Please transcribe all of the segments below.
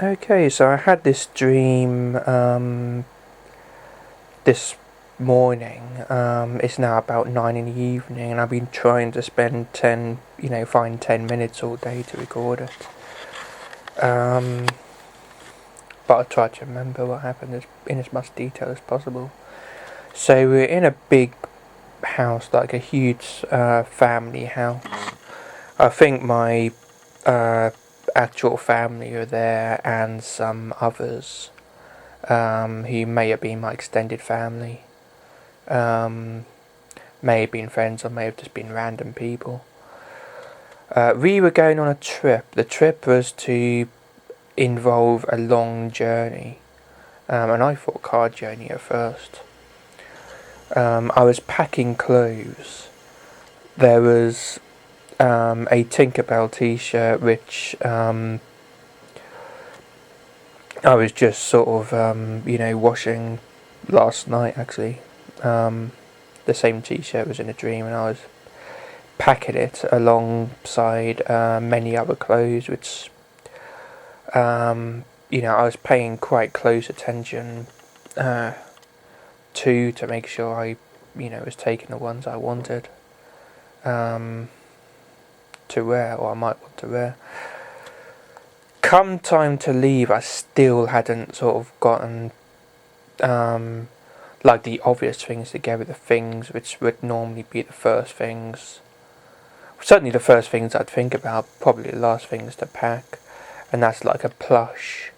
Okay, so I had this dream this morning. It's now about 9 in the evening, and I've been trying to spend find 10 minutes all day to record it. But I tried to remember what happened in as much detail as possible. So we're in a big house, like a huge family house. I think my uh, actual family are there and some others who may have been my extended family. Um, may have been friends or may have just been random people. We were going on a trip. The trip was to involve a long journey, and I thought car journey at first. I was packing clothes. There was a Tinkerbell t-shirt which I was just sort of washing last night actually. The same t-shirt was in a dream, and I was packing it alongside many other clothes which I was paying quite close attention to make sure I was taking the ones I wanted to wear, or I might want to wear. Come time to leave, I still hadn't sort of gotten like the obvious things together, the things which would normally be the first things. Certainly the first things I'd think about, probably the last things to pack, and that's like a plush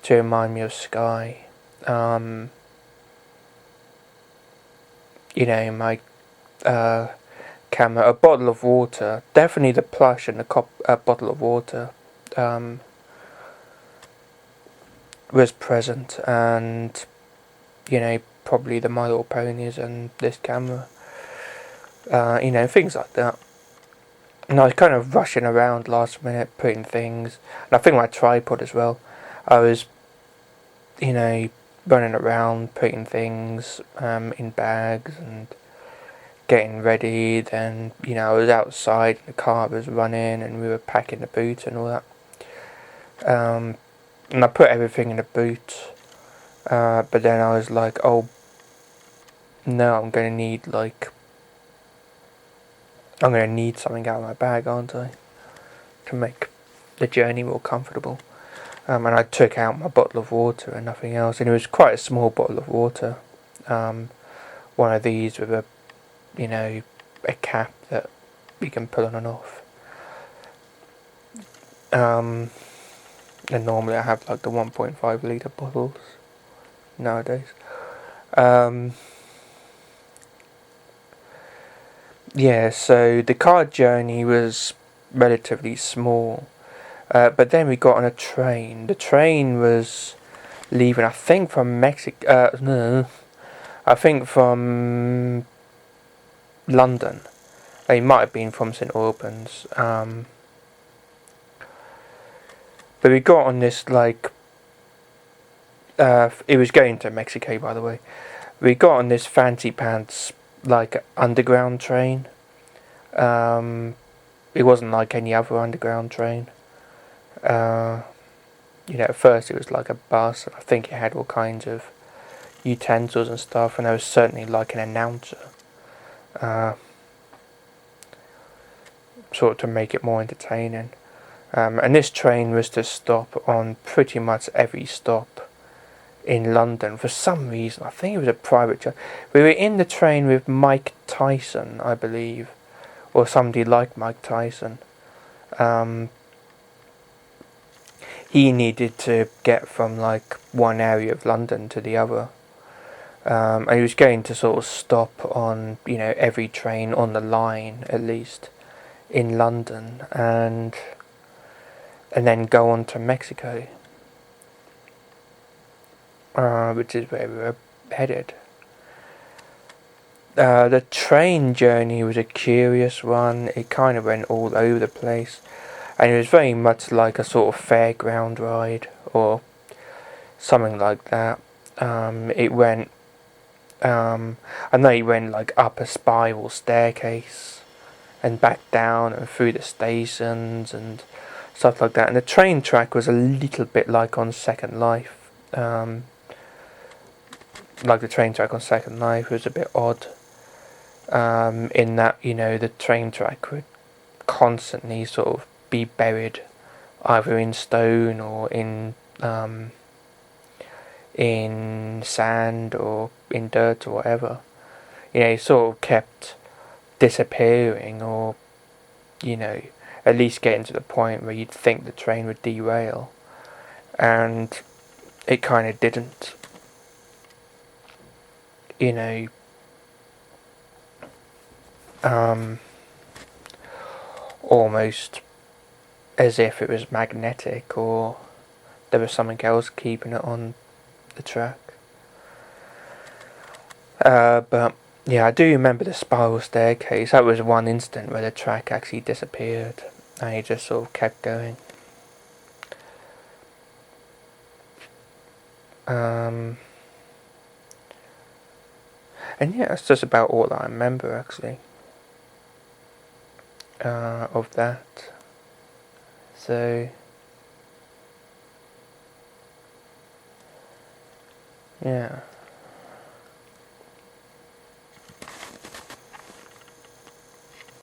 to remind me of Sky. My camera, a bottle of water, definitely the plush and a bottle of water was present, and probably the My Little Ponies and this camera, things like that. And I was kind of rushing around last minute, putting things, and I think my tripod as well. I was, running around, putting things in bags and getting ready. Then, I was outside, the car was running, and we were packing the boot and all that. And I put everything in the boot, but then I was like, oh, no, I'm going to need something out of my bag, aren't I? To make the journey more comfortable. And I took out my bottle of water and nothing else. And it was quite a small bottle of water. One of these with a cap that you can pull on and off. And normally I have like the 1.5 litre bottles nowadays. So the car journey was relatively small. But then we got on a train. The train was leaving, I think, from Mexico. No, I think from London. They might have been from St Albans. But we got on this it was going to Mexico, by the way. We got on this fancy pants underground train. It wasn't like any other underground train. At first it was like a bus, and I think it had all kinds of utensils and stuff, and there was certainly like an announcer, sort of to make it more entertaining. And this train was to stop on pretty much every stop in London for some reason. I think it was a private train. We were in the train with Mike Tyson, I believe, or somebody like Mike Tyson. He needed to get from one area of London to the other, and he was going to sort of stop on every train on the line at least in London, and then go on to Mexico, which is where we were headed. The train journey was a curious one. It kind of went all over the place, and it was very much like a sort of fairground ride or something like that. It went, I know it went up a spiral staircase and back down and through the stations, and stuff like that. And the train track was a little bit like on Second Life. Like the train track on Second Life was a bit odd. In that, you know, the train track would constantly sort of be buried either in stone or in sand or in dirt or whatever. You know, it sort of kept disappearing, or, you know, at least getting to the point where you'd think the train would derail, and it kind of didn't. You know, almost as if it was magnetic, or there was something else keeping it on the track. But yeah, I do remember the spiral staircase. That was one instant where the track actually disappeared and it just sort of kept going. And yeah, that's just about all I remember actually of that. So yeah.